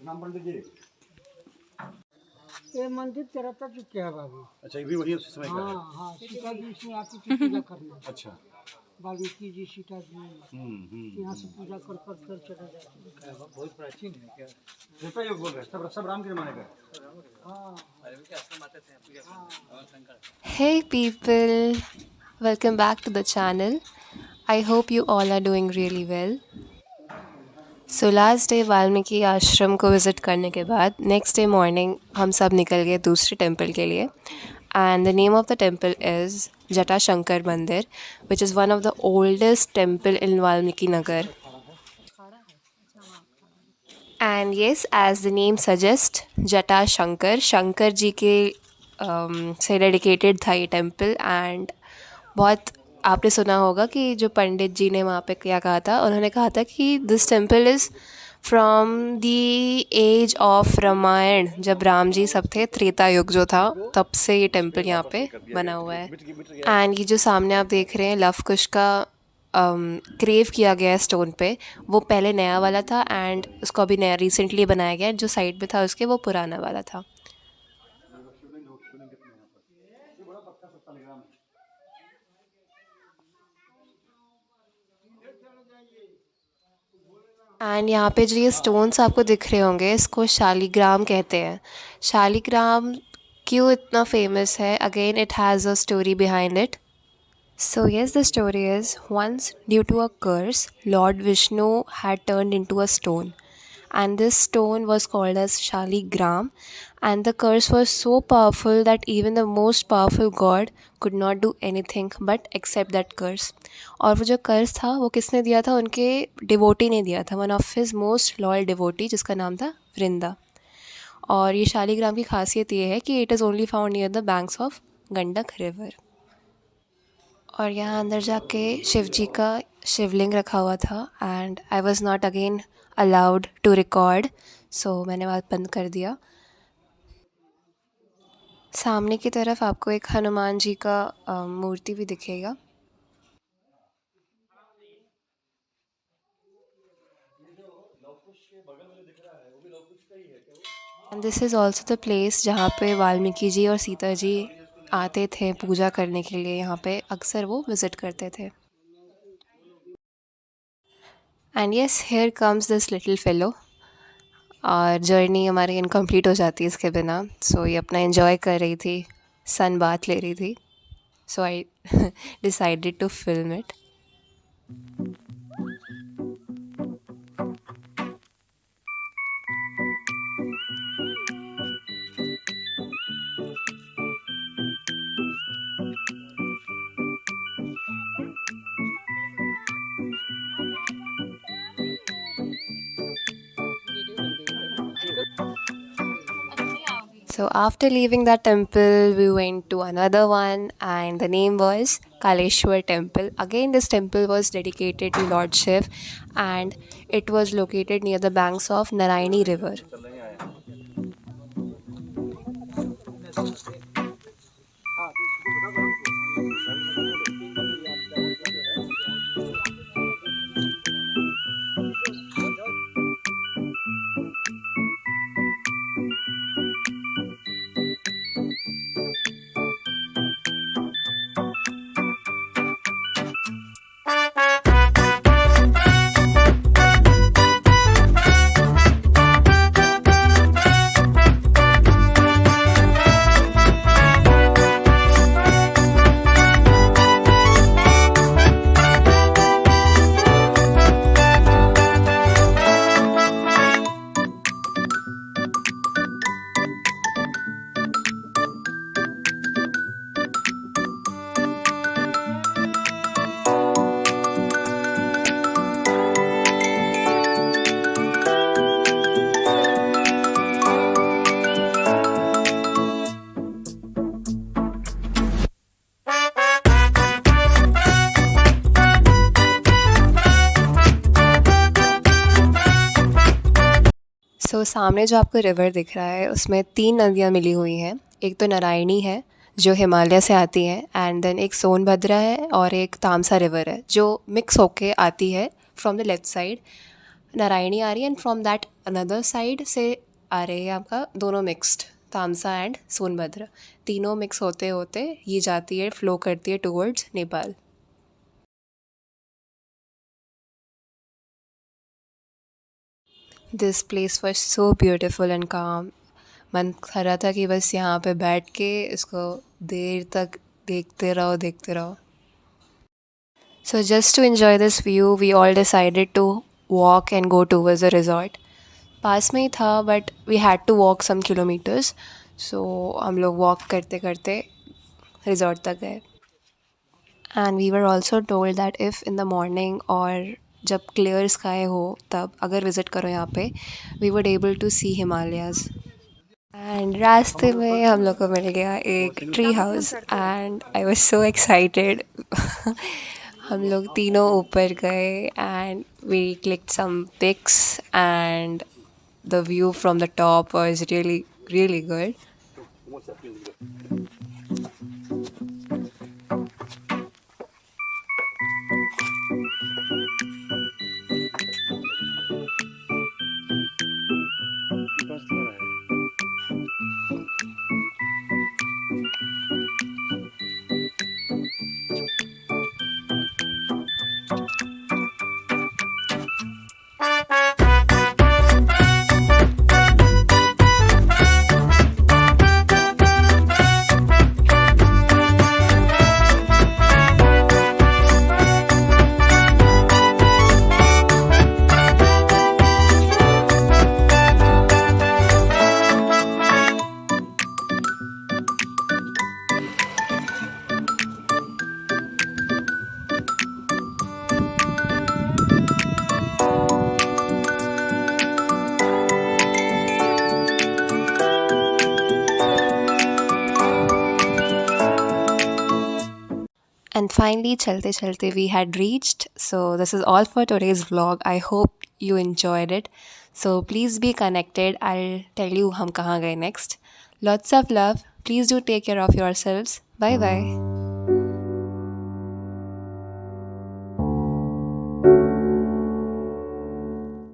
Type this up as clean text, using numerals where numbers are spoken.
नाम पंडित जी। ये मंदिर तिरता चुके है बाबू। अच्छा, ये भी वही उसी समय का है। हाँ हाँ, सीता जी इसमें आती थी पूजा करने। अच्छा। वाल्मीकि जी, सीता जी यहाँ से पूजा कर कर फिर चले जाते हैं। बहुत प्राचीन है क्या? त्रेता युग बोल रहे हैं, सब राम के जमाने का है। हाँ Hey people, welcome back to the channel. I hope you all are doing really well. So last day Valmiki आश्रम को विज़िट करने के बाद नेक्स्ट डे मॉर्निंग हम सब निकल गए दूसरे टेम्पल के लिए and the name of the temple is Jatashankar Mandir which is one of the oldest temple in Valmiki Nagar. And yes, as the name suggest, Jatashankar, Shankar ji के से डेडिकेटेड था ये टेम्पल. एंड बहुत आपने सुना होगा कि जो पंडित जी ने वहाँ पे क्या कहा था, उन्होंने कहा था कि this temple is from the age of Ramayana. जब राम जी सब थे, त्रेता युग जो था, तब से ये टेम्पल यहाँ पे बना हुआ है. एंड ये जो सामने आप देख रहे हैं लव कुश का क्रेव किया गया है स्टोन पे, वो पहले नया वाला था एंड उसको अभी नया रिसेंटली बनाया गया है. जो साइड पे था उसके वो पुराना वाला था. एंड यहाँ पे जो ये स्टोन्स आपको दिख रहे होंगे, इसको शालिग्राम कहते हैं. शालिग्राम क्यों इतना फेमस है? Again it has a story behind it. So yes, the story is once due to a curse, Lord Vishnu had turned into a stone, and this stone was called as Shaligram, and the curse was so powerful that even the most powerful god could not do anything but accept that curse. और वो जो कर्स था वो किसने दिया था? उनके devotee ने दिया था, one of his most loyal devotee, जिसका नाम था वृंदा. और ये शालिग्राम की खासियत ये है कि it is only found near the banks of Gandak river. और यहाँ अंदर जाके शिव जी का शिवलिंग रखा हुआ था and I was not again allowed to record, so मैंने बात बंद कर दिया. सामने की तरफ आपको एक हनुमान जी का मूर्ति भी दिखेगा. And this is also the place जहाँ पे वाल्मीकि जी और सीता जी आते थे पूजा करने के लिए. यहाँ पे अक्सर वो विज़िट करते थे. And yes, here comes this little fellow. और जर्नी हमारी इनकम्प्लीट हो जाती है इसके बिना. सो ये अपना एंजॉय कर रही थी, सन बात ले रही थी. So I decided to film it. So after leaving that temple, we went to another one, and the name was Kaleshwar Temple. Again, this temple was dedicated to Lord Shiv, and it was located near the banks of Narayani River. सो सामने जो आपको river दिख रहा है उसमें 3 नदियाँ मिली हुई हैं. एक तो नारायणी है जो हिमालय से आती है, एंड देन एक सोनभद्रा है और एक तामसा रिवर है जो मिक्स होके आती है from the left side. Narayani आ रही है, and from that another side से आ रहे हैं आपका दोनों मिक्स्ड, तामसा एंड सोनभद्र, तीनों मिक्स होते होते ये जाती है, फ्लो करती है towards Nepal. This place was so beautiful and काम। मन कर रहा था कि बस यहाँ पे बैठ के इसको देर तक देखते रहो देखते रहो। So just to enjoy this view, we all decided to walk and go towards the resort. पास में ही था but we had to walk some kilometers. So हम लोग walk करते करते resort तक गए. And we were also told that if in the morning और जब clear sky हो तब अगर visit करो यहाँ पे, we would able to see Himalayas. And रास्ते में हम लोग को मिल गया एक tree house and I was so excited. हम लोग तीनों ऊपर गए and we clicked some pics and the view from the top was really really good. And finally, chalte chalte, we had reached. So this is all for today's vlog. I hope you enjoyed it. So please be connected. I'll tell you hum kahan gaye next. Lots of love. Please do take care of yourselves. Bye bye.